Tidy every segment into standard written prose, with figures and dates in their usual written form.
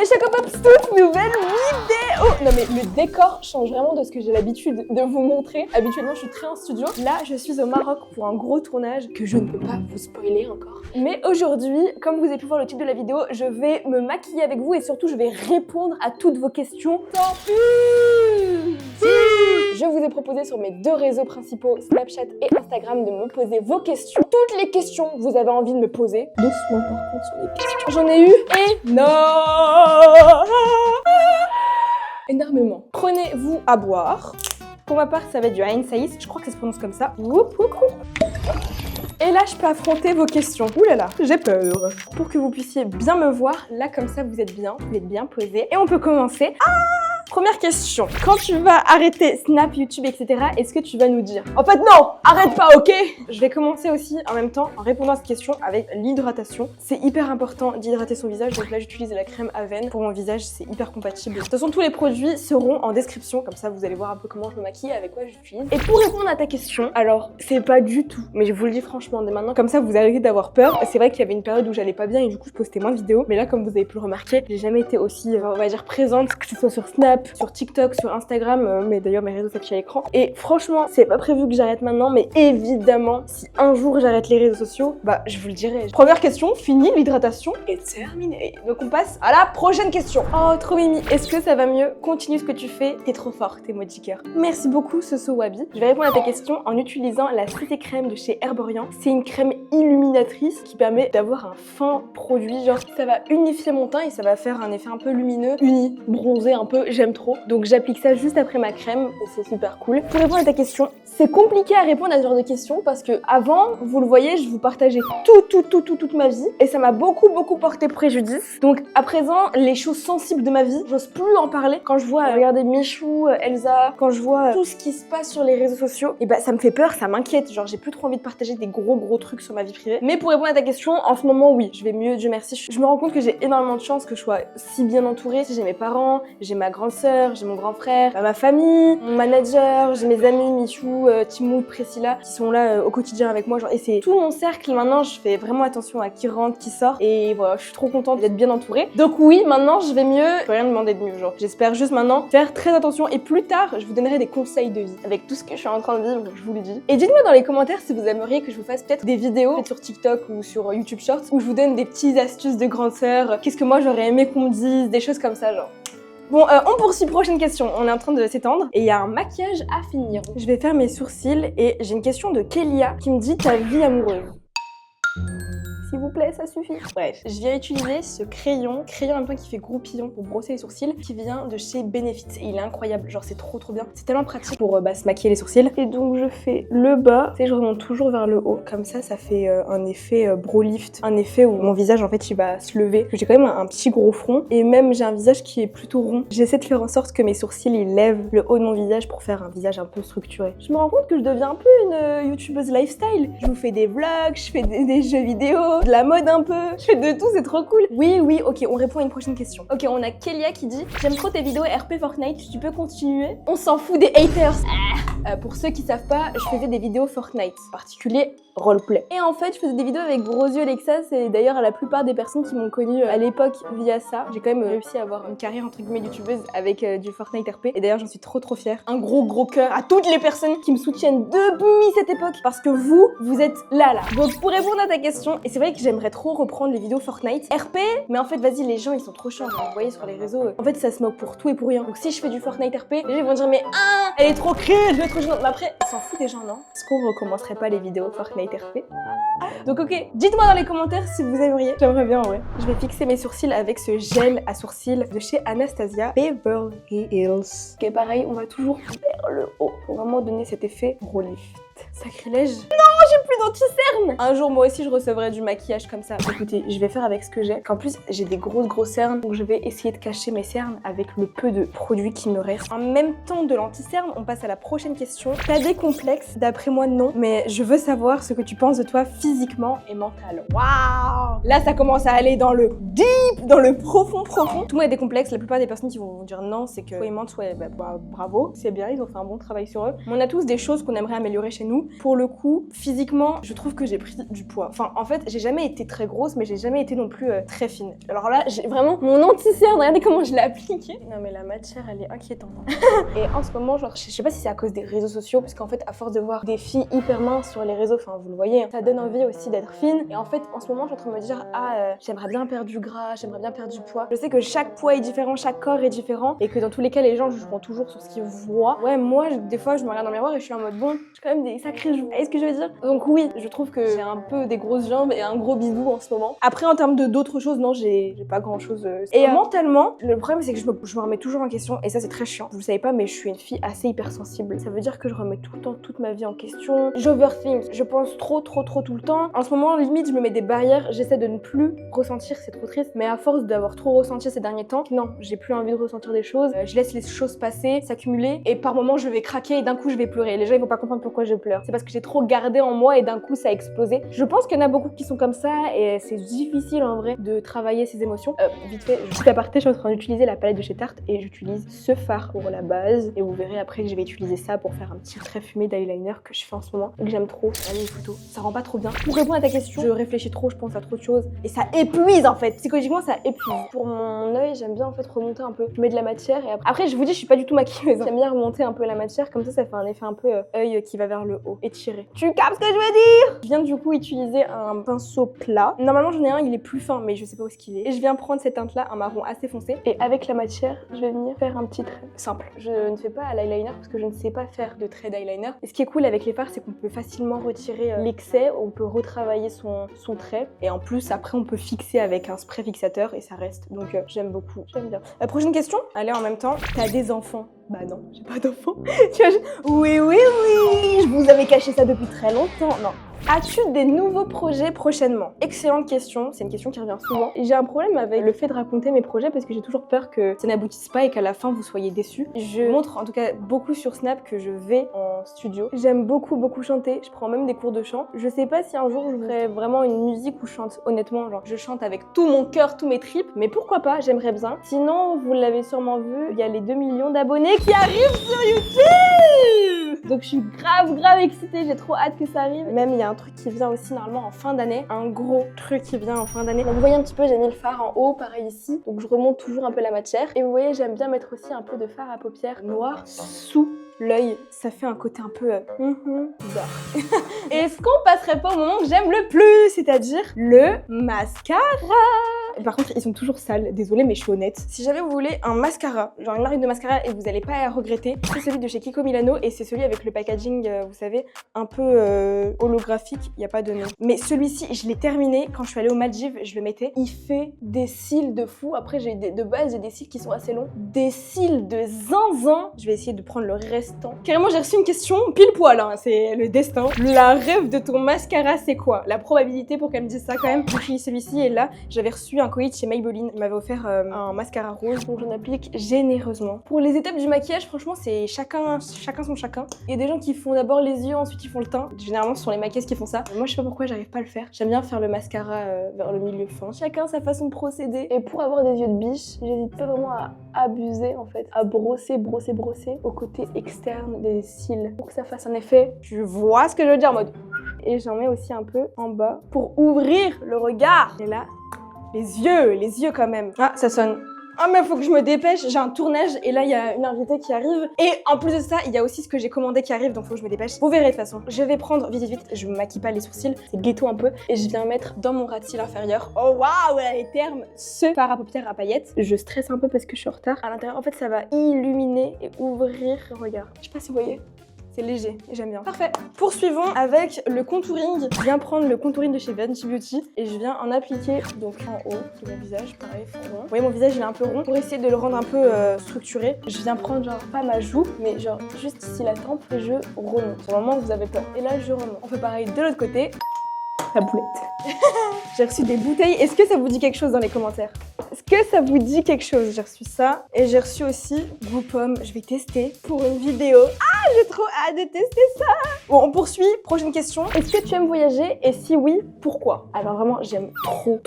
Les Chocopops, toute nouvelle vidéo. Non mais le décor change vraiment de ce que j'ai l'habitude de vous montrer. Habituellement je suis très en studio. Là je suis au Maroc pour un gros tournage que je ne peux pas vous spoiler encore. Mais aujourd'hui, comme vous avez pu voir le titre de la vidéo, je vais me maquiller avec vous et surtout je vais répondre à toutes vos questions. Tant pis. Je vous ai proposé sur mes deux réseaux principaux, Snapchat et Instagram, de me poser vos questions. Toutes les questions que vous avez envie de me poser. Doucement par contre sur les questions. J'en ai eu énormément. Prenez-vous à boire. Pour ma part, ça va être du Ain Saïs. Je crois que ça se prononce comme ça. Et là, je peux affronter vos questions. Ouh là là, j'ai peur. Pour que vous puissiez bien me voir, là comme ça, vous êtes bien posé. Et on peut commencer. Première question, quand tu vas arrêter Snap, YouTube, etc., est-ce que tu vas nous dire? En fait non, arrête pas, ok? Je vais commencer aussi en même temps en répondant à cette question avec l'hydratation. C'est hyper important d'hydrater son visage, donc là j'utilise la crème Aven pour mon visage, c'est hyper compatible. De toute façon, tous les produits seront en description, comme ça vous allez voir un peu comment je me maquille, avec quoi j'utilise. Et pour répondre à ta question, alors c'est pas du tout, mais je vous le dis franchement dès maintenant, comme ça vous arrêtez d'avoir peur. C'est vrai qu'il y avait une période où j'allais pas bien et du coup je postais moins de vidéos, mais là comme vous avez pu le remarquer, j'ai jamais été aussi, on va dire, présente, que ce soit sur Snap, sur TikTok, sur Instagram, mais d'ailleurs mes réseaux s'affichent à l'écran. Et franchement, c'est pas prévu que j'arrête maintenant, mais évidemment, si un jour j'arrête les réseaux sociaux, bah je vous le dirai. Première question, fini, l'hydratation est terminée. Donc on passe à la prochaine question. Oh, trop mimi, est-ce que ça va mieux? Continue ce que tu fais, t'es trop forte, emoji cœur. Merci beaucoup, Soso Wabi. Je vais répondre à ta question en utilisant la CC crème de chez Herborian. C'est une crème illuminatrice qui permet d'avoir un fin produit, genre ça va unifier mon teint et ça va faire un effet un peu lumineux, uni, bronzé un peu, j'aime trop. Donc j'applique ça juste après ma crème et c'est super cool. Pour répondre à ta question, c'est compliqué à répondre à ce genre de questions parce que avant, vous le voyez, je vous partageais toute ma vie et ça m'a beaucoup porté préjudice. Donc à présent, les choses sensibles de ma vie, j'ose plus en parler. Quand je vois regarder Michou, Elsa, quand je vois tout ce qui se passe sur les réseaux sociaux, et bah ça me fait peur, ça m'inquiète. Genre j'ai plus trop envie de partager des gros trucs sur ma vie privée. Mais pour répondre à ta question, en ce moment oui, je vais mieux, Dieu merci. Je me rends compte que j'ai énormément de chance que je sois si bien entourée. J'ai mes parents, j'ai ma grande sœur, j'ai mon grand frère, ma famille, mon manager, j'ai mes amis Michou, Timou, Priscilla qui sont là au quotidien avec moi, genre, et c'est tout mon cercle. Maintenant je fais vraiment attention à qui rentre, qui sort, et voilà, je suis trop contente d'être bien entourée. Donc oui, maintenant je vais mieux, je peux rien demander de mieux, genre j'espère juste maintenant faire très attention et plus tard je vous donnerai des conseils de vie avec tout ce que je suis en train de vivre, je vous le dis. Et dites-moi dans les commentaires si vous aimeriez que je vous fasse peut-être des vidéos sur TikTok ou sur YouTube Shorts où je vous donne des petites astuces de grande sœur, qu'est-ce que moi j'aurais aimé qu'on me dise, des choses comme ça genre. Bon, on poursuit, prochaine question. On est en train de s'étendre et il y a un maquillage à finir. Je vais faire mes sourcils et j'ai une question de Kélia qui me dit ta vie amoureuse. S'il vous plaît, ça suffit. Bref, je viens utiliser ce crayon en même temps qui fait groupillon pour brosser les sourcils, qui vient de chez Benefit. Et il est incroyable, genre c'est trop bien. C'est tellement pratique pour se maquiller les sourcils. Et donc je fais le bas, et je remonte toujours vers le haut. Comme ça fait un effet brow lift, un effet où mon visage en fait il va se lever. Parce que j'ai quand même un petit gros front et même j'ai un visage qui est plutôt rond. J'essaie de faire en sorte que mes sourcils ils lèvent le haut de mon visage pour faire un visage un peu structuré. Je me rends compte que je deviens un peu une youtubeuse lifestyle. Je vous fais des vlogs, je fais des jeux vidéo, de la mode un peu, je fais de tout, c'est trop cool. Oui, ok, on répond à une prochaine question. Ok, on a Kélia qui dit j'aime trop tes vidéos RP Fortnite, tu peux continuer? On s'en fout des haters. Pour ceux qui savent pas, je faisais des vidéos Fortnite, en particulier roleplay. Et en fait, je faisais des vidéos avec Brosio Alexa, c'est d'ailleurs la plupart des personnes qui m'ont connue à l'époque via ça. J'ai quand même réussi à avoir une carrière entre guillemets youtubeuse avec du Fortnite RP. Et d'ailleurs, j'en suis trop fière. Un gros cœur à toutes les personnes qui me soutiennent depuis cette époque, parce que vous êtes là. Donc pour répondre à ta question, et c'est vrai que j'aimerais trop reprendre les vidéos Fortnite RP, mais en fait, vas-y, les gens ils sont trop chiants. Vous voyez sur les réseaux, en fait, ça se moque pour tout et pour rien. Donc si je fais du Fortnite RP, les gens ils vont dire mais elle est trop cringe, elle est trop gênante. Mais après, on s'en fout des gens, non? Est-ce qu'on recommencerait pas les vidéos Fortnite RP? Donc ok, dites-moi dans les commentaires si vous aimeriez. J'aimerais bien en vrai. Je vais fixer mes sourcils avec ce gel à sourcils de chez Anastasia Beverly Hills. Ok, pareil, on va toujours vers le haut pour vraiment donner cet effet brow lift. Sacrilège. Non, j'ai plus d'anti-cernes. Un jour, moi aussi, je recevrai du maquillage comme ça. Écoutez, je vais faire avec ce que j'ai. En plus, j'ai des grosses cernes, donc je vais essayer de cacher mes cernes avec le peu de produits qui me restent. En même temps de l'anti-cerne, on passe à la prochaine question. T'as des complexes? D'après moi, non. Mais je veux savoir ce que tu penses de toi physiquement et mentalement. Waouh! Là, ça commence à aller dans le deep, dans le profond. Tout le monde a des complexes. La plupart des personnes qui vont dire non, c'est que soit ils mentent, soit bravo. C'est bien, ils ont fait un bon travail sur eux. Mais on a tous des choses qu'on aimerait améliorer chez nous. Pour le coup, physiquement, honnêtement, je trouve que j'ai pris du poids. Enfin, en fait, j'ai jamais été très grosse, mais j'ai jamais été non plus très fine. Alors là, j'ai vraiment mon anti-cerne, regardez comment je l'ai appliqué. Non mais la matière, elle est inquiétante. Et en ce moment, genre, je sais pas si c'est à cause des réseaux sociaux, parce qu'en fait, à force de voir des filles hyper minces sur les réseaux, enfin, vous le voyez, ça donne envie aussi d'être fine. Et en fait, en ce moment, je suis en train de me dire, j'aimerais bien perdre du gras, j'aimerais bien perdre du poids. Je sais que chaque poids est différent, chaque corps est différent, et que dans tous les cas, les gens jugeront toujours sur ce qu'ils voient. Ouais, moi, des fois, je me regarde dans le miroir et je suis en mode, bon, j'ai quand même des sacrés joues. Vous voyez ce que je veux dire? Donc oui, je trouve que j'ai un peu des grosses jambes et un gros bisou en ce moment. Après, en termes d'autres choses, non, j'ai pas grand chose. Et mentalement, le problème, c'est que je me remets toujours en question, et ça, c'est très chiant. Vous le savez pas, mais je suis une fille assez hypersensible. Ça veut dire que je remets tout le temps toute ma vie en question. J'overthink, je pense trop tout le temps. En ce moment, limite, je me mets des barrières, j'essaie de ne plus ressentir, c'est trop triste, mais à force d'avoir trop ressenti ces derniers temps, non, j'ai plus envie de ressentir des choses, je laisse les choses passer, s'accumuler, et par moments, je vais craquer et d'un coup, je vais pleurer. Les gens, ils vont pas comprendre pourquoi je pleure. C'est parce que j'ai trop gardé en moi et d'un coup, ça a explosé. Je pense qu'il y en a beaucoup qui sont comme ça, et c'est difficile en vrai de travailler ces émotions. Vite fait, petit aparté, je suis en train d'utiliser la palette de chez Tarte et j'utilise ce fard pour la base, et vous verrez après que je vais utiliser ça pour faire un petit trait fumé d'eyeliner que je fais en ce moment et que j'aime trop. Allez, les photos, ça rend pas trop bien. Pour répondre à ta question, je réfléchis trop, je pense à trop de choses et ça épuise en fait. Psychologiquement, ça épuise. Pour mon œil, j'aime bien en fait remonter un peu. Je mets de la matière et après je vous dis, je suis pas du tout maquilleuse. J'aime bien remonter un peu la matière, comme ça fait un effet un peu œil qui va vers le haut, étiré. Tu captes ce que je veux dire? Je viens du coup utiliser un pinceau plat. Normalement, j'en ai un, il est plus fin, mais je sais pas où est-ce qu'il est. Et je viens prendre cette teinte là, un marron assez foncé, et avec la matière, je vais venir faire un petit trait simple. Je ne fais pas à l'eyeliner parce que je ne sais pas faire de trait d'eyeliner. Et ce qui est cool avec les fards, c'est qu'on peut facilement retirer l'excès, on peut retravailler son trait, et en plus après on peut fixer avec un spray fixateur et ça reste. Donc j'aime beaucoup, j'aime bien. La prochaine question, allez, en même temps, t'as des enfants? Bah non, j'ai pas d'enfants. Tu vois, oui, je vous avais caché ça depuis très longtemps. Non. As-tu des nouveaux projets prochainement? Excellente question, c'est une question qui revient souvent. J'ai un problème avec le fait de raconter mes projets parce que j'ai toujours peur que ça n'aboutisse pas et qu'à la fin vous soyez déçus. Je montre en tout cas beaucoup sur Snap que je vais en studio. J'aime beaucoup chanter, je prends même des cours de chant. Je sais pas si un jour je ferai vraiment une musique où je chante, honnêtement, genre je chante avec tout mon cœur, tous mes tripes, mais pourquoi pas, j'aimerais bien. Sinon, vous l'avez sûrement vu, il y a les 2 millions d'abonnés qui arrivent sur YouTube! Donc je suis grave excitée, j'ai trop hâte que ça arrive. Même il y a un truc qui vient aussi normalement en fin d'année, un gros truc qui vient en fin d'année. Donc vous voyez un petit peu, j'ai mis le fard en haut, pareil ici. Donc je remonte toujours un peu la matière. Et vous voyez, j'aime bien mettre aussi un peu de fard à paupières noir sous l'œil. Ça fait un côté un peu bizarre. Est-ce qu'on passerait pas au moment que j'aime le plus, c'est-à-dire le mascara? Par contre, ils sont toujours sales, désolée, mais je suis honnête. Si jamais vous voulez un mascara, genre une marque de mascara et vous allez pas à regretter, c'est celui de chez Kiko Milano et c'est celui avec le packaging, vous savez, un peu holographique, il y a pas de nom. Mais celui-ci, je l'ai terminé quand je suis allée aux Maldives, je le mettais. Il fait des cils de fou. Après, de base, j'ai des cils qui sont assez longs. Des cils de zinzin. Je vais essayer de prendre le restant. Carrément, j'ai reçu une question pile poil, hein, c'est le destin. La rêve de ton mascara, c'est quoi? La probabilité pour qu'elle me dise ça quand même. J'utilise celui-ci et là, j'avais reçu un colis chez Maybelline. Il m'avait offert un mascara rose, donc j'en applique généreusement. Pour les étapes du maquillage, franchement, c'est chacun son chacun. Il y a des gens qui font d'abord les yeux, ensuite ils font le teint. Généralement, ce sont les maquilleuses qui font ça. Moi, je sais pas pourquoi j'arrive pas à le faire. J'aime bien faire le mascara vers le milieu fin. Chacun sa façon de procéder. Et pour avoir des yeux de biche, j'hésite pas vraiment à abuser en fait, à brosser au côté externe des cils pour que ça fasse un effet. Tu vois ce que je veux dire en mode. Et j'en mets aussi un peu en bas pour ouvrir le regard. Et là, les yeux quand même. Ah, ça sonne. Ah mais faut que je me dépêche, j'ai un tournage et là il y a une invitée qui arrive. Et en plus de ça, il y a aussi ce que j'ai commandé qui arrive, donc faut que je me dépêche. Vous verrez de toute façon. Je vais prendre vite, je me maquille pas les sourcils, c'est ghetto un peu. Et je viens mettre dans mon ras de cils inférieur, oh waouh, là les termes, ce fard à paupières à paillettes. Je stresse un peu parce que je suis en retard. À l'intérieur, en fait, ça va illuminer et ouvrir le regard. Je sais pas si vous voyez. C'est léger et j'aime bien. Parfait. Poursuivons avec le contouring. Je viens prendre le contouring de chez Fenty Beauty et je viens en appliquer donc en haut de mon visage, pareil, rond. Vous voyez, mon visage il est un peu rond. Pour essayer de le rendre un peu structuré, je viens prendre genre pas ma joue, mais genre juste ici la tempe et je remonte. Au moment où vous avez peur. Et là je remonte. On fait pareil de l'autre côté. La boulette. J'ai reçu des bouteilles. Est-ce que ça vous dit quelque chose dans les commentaires? Est-ce que ça vous dit quelque chose? J'ai reçu ça. Et j'ai reçu aussi vos pommes. Je vais tester pour une vidéo. Ah, j'ai trop hâte de tester ça. Bon, on poursuit. Prochaine question. Est-ce que tu aimes voyager? Et si oui, pourquoi? Alors vraiment, j'aime trop.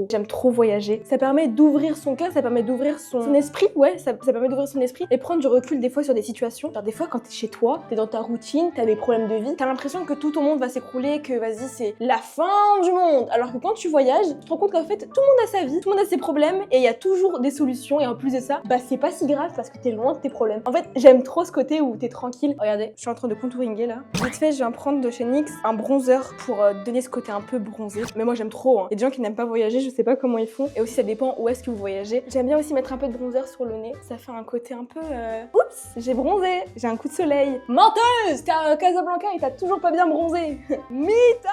J'aime trop voyager. Ça permet d'ouvrir son cœur, ça permet d'ouvrir son esprit. Ouais, ça permet d'ouvrir son esprit et prendre du recul des fois sur des situations. Genre des fois, quand t'es chez toi, t'es dans ta routine, t'as des problèmes de vie, t'as l'impression que tout ton monde va s'écrouler, que vas-y, c'est la fin du monde. Alors que quand tu voyages, tu te rends compte qu'en fait, tout le monde a sa vie, tout le monde a ses problèmes et il y a toujours des solutions. Et en plus de ça, bah c'est pas si grave parce que t'es loin de tes problèmes. En fait, j'aime trop ce côté où t'es tranquille. Regardez, je suis en train de contouringuer là. Vite fait, je viens prendre de chez NYX un bronzer pour donner ce côté un peu bronzé. Mais moi, j'aime trop. Il y a des gens qui n'aiment pas voyager, je sais pas comment ils font. Et aussi, ça dépend où est-ce que vous voyagez. J'aime bien aussi mettre un peu de bronzer sur le nez. Ça fait un côté un peu... Oups, j'ai bronzé. J'ai un coup de soleil. Menteuse, t'es à Casablanca et t'as toujours pas bien bronzé. Mita!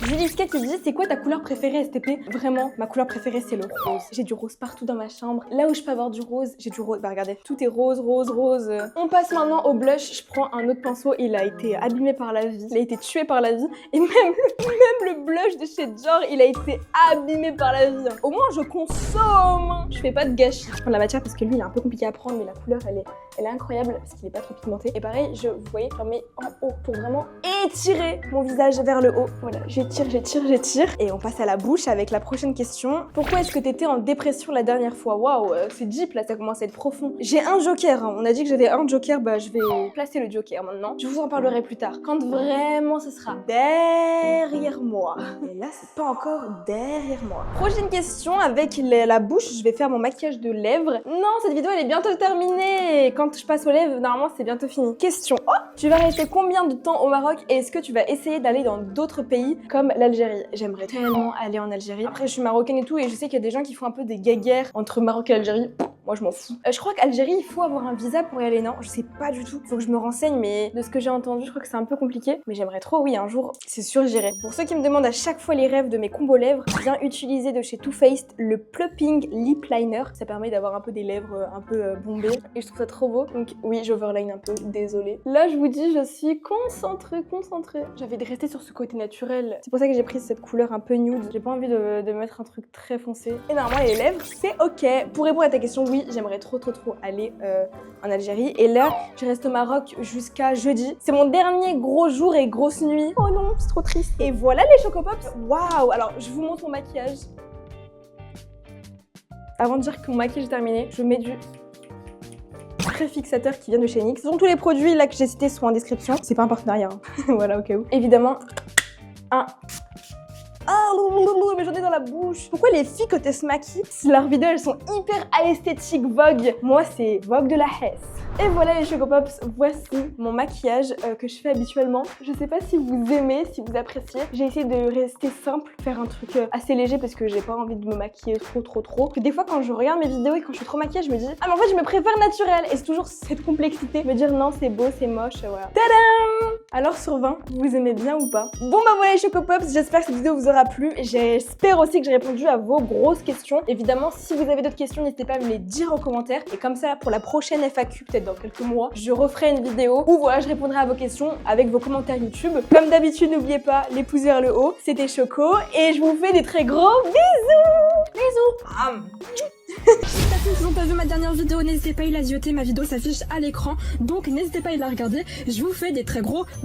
Juliska qui dit, c'est quoi ta couleur préférée cet été? Vraiment, ma couleur préférée c'est le rose. J'ai du rose partout dans ma chambre. Là où je peux avoir du rose, j'ai du rose. Bah regardez, tout est rose. On passe maintenant au blush. Je prends un autre pinceau, il a été abîmé par la vie. Il a été tué par la vie. Et même le blush de chez Dior, il a été abîmé par la vie. Au moins je consomme. Je fais pas de gâchis. Je prends la matière parce que lui il est un peu compliqué à prendre, mais la couleur elle est incroyable parce qu'il est pas trop pigmenté. Et pareil, vous voyez, je mets en haut pour vraiment étirer mon visage vers le haut. Voilà, j'étire. Et on passe à la bouche avec la prochaine question. Pourquoi est-ce que t'étais en dépression la dernière fois? Waouh, c'est deep là, ça commence à être profond. J'ai un joker, hein. On a dit que j'avais un joker, bah je vais placer le joker maintenant. Je vous en parlerai plus tard, quand vraiment ce sera derrière moi. Et là, c'est pas encore derrière moi. Prochaine question avec la bouche, je vais faire mon maquillage de lèvres. Non, cette vidéo elle est bientôt terminée. Quand je passe aux lèvres, normalement c'est bientôt fini. Question. Oh, tu vas rester combien de temps au Maroc et est-ce que tu vas essayer d'aller dans d'autres pays comme l'Algérie? J'aimerais tellement aller en Algérie. Après, je suis marocaine et tout et je sais qu'il y a des gens qui font un peu des guéguerres entre Maroc et Algérie. Moi, je m'en fous. Je crois qu'Algérie, il faut avoir un visa pour y aller, non? Je sais pas du tout. Faut que je me renseigne, mais de ce que j'ai entendu, je crois que c'est un peu compliqué. Mais j'aimerais trop, oui, un jour, c'est sûr, j'irai. Pour ceux qui me demandent à chaque fois les rêves de mes combos lèvres, je viens utiliser de chez Too Faced le Plumping Lip Liner. Ça permet d'avoir un peu des lèvres un peu bombées et je trouve ça trop beau. Donc oui, j'overline un peu, désolée. Là, je vous dis, je suis concentrée. J'avais de rester sur ce côté naturel. C'est pour ça que j'ai pris cette couleur un peu nude. J'ai pas envie de mettre un truc très foncé. Et normalement, les lèvres, c'est ok. Pour répondre à ta question, oui, j'aimerais trop aller en Algérie. Et là, je reste au Maroc jusqu'à jeudi. C'est mon dernier gros jour et grosse nuit. Oh non, c'est trop triste. Et voilà les Choco Pops. Waouh! Alors, je vous montre mon maquillage. Avant de dire que mon maquillage est terminé, je mets du préfixateur qui vient de chez NYX. Donc tous les produits là que j'ai cités sont en description. C'est pas un partenariat, hein. Voilà, au cas où. Évidemment, ah, mais j'en ai dans la bouche. Pourquoi les filles quand elles se maquillent, leurs vidéos elles sont hyper esthétiques Vogue? Moi c'est Vogue de la Hesse. Et voilà les Choco Pops, voici mon maquillage que je fais habituellement. Je sais pas si vous aimez, si vous appréciez. J'ai essayé de rester simple, faire un truc assez léger parce que j'ai pas envie de me maquiller trop. Que des fois quand je regarde mes vidéos et quand je suis trop maquillée, je me dis ah mais en fait je me préfère naturel. Et c'est toujours cette complexité, me dire non c'est beau, c'est moche, voilà. Tadam! Alors sur 20, vous aimez bien ou pas? Bon bah voilà les Choco Pops, j'espère que cette vidéo vous aura plu. J'espère aussi que j'ai répondu à vos grosses questions. Évidemment, si vous avez d'autres questions, n'hésitez pas à me les dire en commentaire. Et comme ça, pour la prochaine FAQ, peut-être dans quelques mois, je referai une vidéo où voilà, je répondrai à vos questions avec vos commentaires YouTube. Comme d'habitude, n'oubliez pas les pouces vers le haut. C'était Choco et je vous fais des très gros bisous. Si vous n'avez pas vu ma dernière vidéo, n'hésitez pas à la zioter, ma vidéo s'affiche à l'écran, donc n'hésitez pas à la regarder. Je vous fais des très gros bisous.